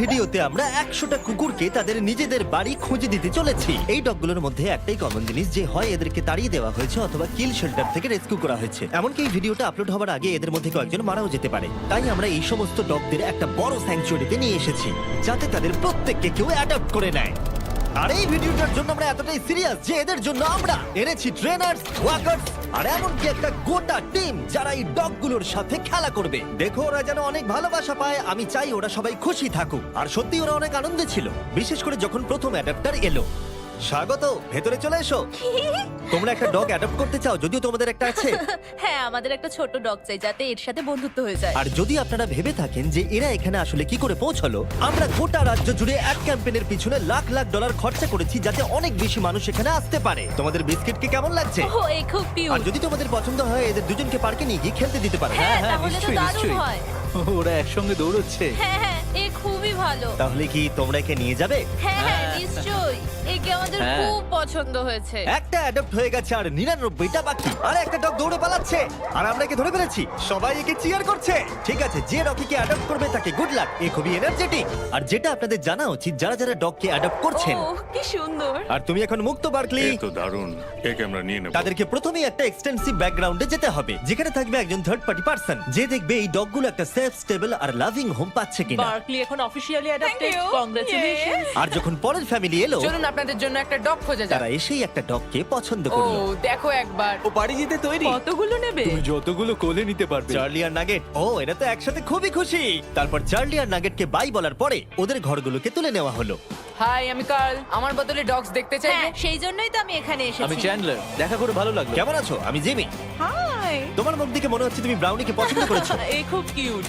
ভিডিওতে আমরা 100টা কুকুরকে তাদের নিজেদের বাড়ি খুঁজে দিতে চলেছি। এই ডগগুলোর মধ্যে একটাই কমন জিনিস, যে হয় এদেরকে তাড়িয়ে দেওয়া হয়েছে অথবা কিল শেল্টার থেকে রেস্কিউ করা হয়েছে। এমনকি এই ভিডিওটা আপলোড হওয়ার আগে এদের মধ্যে কয়েকজন মারাও যেতে পারে। তাই আমরা এই সমস্ত ডগদের একটা বড় স্যাংচুয়ারিতে নিয়ে এসেছি, যাতে তাদের প্রত্যেককে কেউ অ্যাডপ্ট করে নেয়। আর এই ভিডিওটার জন্য আমরা এতটাই সিরিয়াস যে এদের জন্য আমরা এনেছি ট্রেনার্স, ওয়াকার্স আর এমনকি একটা গোটা টিম যারা এই ডগগুলোর সাথে খেলা করবে। দেখো ওরা যেন অনেক ভালোবাসা পায়, আমি চাই ওরা সবাই খুশি থাকুক। আর সত্যি ওরা অনেক আনন্দে ছিল, বিশেষ করে যখন প্রথম অ্যাডাপ্টার এলো। স্বাগত, ভেতরে চলে এসো। তোমরা একটা ডগ অ্যাডপ্ট করতে চাও? যদিও তোমাদের একটা আছে। হ্যাঁ, আমাদের একটা ছোট ডগ চাই যাতে এর সাথে বন্ধুত্ব হয়ে যায়। আর যদি আপনারা ভেবে থাকেন যে এরা এখানে আসলে কি করে পৌঁছালো, আমরা গোটা রাজ্য জুড়ে এক ক্যাম্পেইনের পিছনে লাখ লাখ ডলার খরচা করেছি যাতে অনেক বেশি মানুষ এখানে আসতে পারে। তোমাদের বিস্কিটকে কেমন লাগছে? ও, এই খুব আর কিউট। যদি তোমাদের পছন্দ হয় এদের দুজনকে পার্কে নিয়ে গিয়ে খেলতে দিতে পারো। হ্যাঁ, হ্যাঁ, তাহলে তো নিশ্চয়ই, দারুণ নিশ্চয়ই। হয়। ওরা একসঙ্গে দৌড়চ্ছে। হ্যাঁ হ্যাঁ, এ খুবই ভালো। তাহলে কি তোমরা একে নিয়ে যাবে? হ্যাঁ হ্যাঁ, নিশ্চয়ই। একে আমাদের হ্যাঁ। খুব পছন্দ হয়েছে। একটা অ্যাডপ্ট হয়ে গেছে আর 99টা বাকি। আর একটা ডগ দৌড়ে পালাচ্ছে আর আমরা একে ধরে ফেলেছি। সবাই একে চিয়ার করছে। ঠিক আছে, যে রকিকে অ্যাডপ্ট করবে তাকে গুড লাক। এ খুবই এনার্জেটিক। আর যেটা আপনাদের জানা উচিত, যারা যারা ডগকে অ্যাডপ্ট করছেন, ও, কি সুন্দর। আর তুমি এখন মুক্ত বার্কলি, এ তো দারুণ, একে আমরা নিয়ে নেব। তাদেরকে প্রথমেই একটা এক্সটেন্সিভ ব্যাকগ্রাউন্ডে যেতে হবে, যেখানে থাকবে একজন থার্ড পার্টি পার্সন যে দেখবে এই ডগগুলো একটা সেফ, স্টেবল আর লাভিং হোম পাচ্ছে কিনা। বার্কলি এখন অফিসিয়ালি অ্যাডাপ্টেড। you. কংগ্রাচুলেশনস। আর যখন পরের ফ্যামিলি এলো, চলুন আপনাদের জন্য একটা ডগ খোঁজা যাক। তারা এসেই একটা ডগকে পছন্দ ও করলো। দেখো একবার। ও বাড়ি যেতে তৈরি। কতগুলো নেবে? তুমি যতগুলো কোলে নিতে পারবে। চার্লি আর নাগেট, ও এরা তো একসাথে খুবই খুশি। তারপর চার্লি আর নাগেটকে বাই বলার পরে ওদের ঘরগুলোকে তুলে নেওয়া হলো। হাই, আমি কার্ল। আমার বদলে ডগস দেখতে চাইবে? হ্যাঁ, সেই জন্যই তো আমি এখানে আমি এসেছি। চ্যান্ডলার, দেখা করে ভালো লাগলো। কেমন আছো? আমি জিমি। হাই। তোমার মুখ দেখে মনে হচ্ছে তুমি ব্রাউনিকে পছন্দ করেছো। এই খুব কিউট।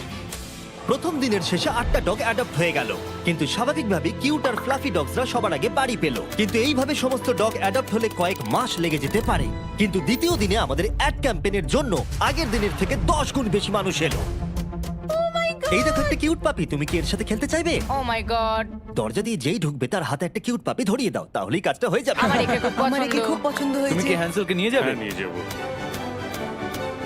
প্রথম দিনের শেষে 8টা ডগ অ্যাডপ্ট হয়ে গেল, কিন্তু স্বাভাবিকভাবে কিউট আর ফ্লাফি ডগসরা সবার আগে বাড়ি পেল। কিন্তু এইভাবে সমস্ত ডগ অ্যাডপ্ট হলে কয়েক মাস লেগে যেতে পারে। কিন্তু দ্বিতীয় দিনে আমাদের অ্যাড ক্যাম্পেইনের জন্য আগের দিনের থেকে 10 গুণ বেশি মানুষ এলো। এই দেখো একটা কিউট পাপি, তুমি কি এর সাথে খেলতে চাইবে? ও মাই গড, দরজা দিয়ে যেই ঢুকবে তার হাতে একটা কিউট পাপি ধরিয়ে দাও, তাহলেই কাজটা হয়ে যাবে। আমার একে খুব পছন্দ। তুমি কি হ্যান্সেলকে নিয়ে যাবে? হ্যাঁ, নিয়ে যাবো।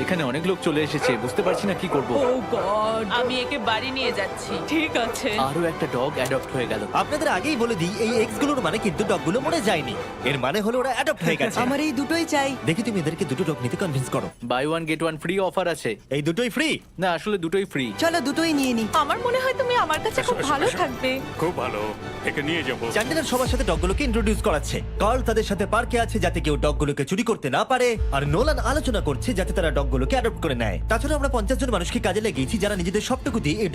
এখানে অনেক লোক চলে এসেছে, বুঝতে পারছি না কি করব। ও গড, আমি একে বাড়ি নিয়ে যাচ্ছি। ঠিক আছে। আরো একটা ডগ অ্যাডপ্ট হয়ে গেল। আপনাদের আগেই বলে দিই, এই এক্স গুলোর মানে কিন্তু ডগগুলো মরে যায়নি। এর মানে হলো ওরা অ্যাডপ্ট হয়ে গেছে। আমার এই দুটোই চাই। দেখি তুমি এদেরকে দুটো ডগ নিতে কনভিন্স করো। Buy one get one free offer আছে। এই দুটোই ফ্রি। না, আসলে দুটোই ফ্রি। চলো দুটোই নিয়ে নি। আমার মনে হয় তুমি আমার কাছে খুব ভালো থাকবে। খুব ভালো, একে নিয়ে যাবো। চ্যান্ডেলার সবার সাথে ডগগুলোকে ইন্ট্রোডিউস করাচ্ছে। কার্ল তাদের সাথে পার্কে আছে যাতে কেউ ডগগুলোকে চুরি করতে না পারে, আর নোলান আলোচনা করছে যাতে তারা ডগগুলোকে অ্যাডপ্ট করে নেয়। তাছাড়া আমরা 50 জন মানুষকে কাজে লাগিয়েছি যারা নিজেদের সবটুকু দিয়ে এই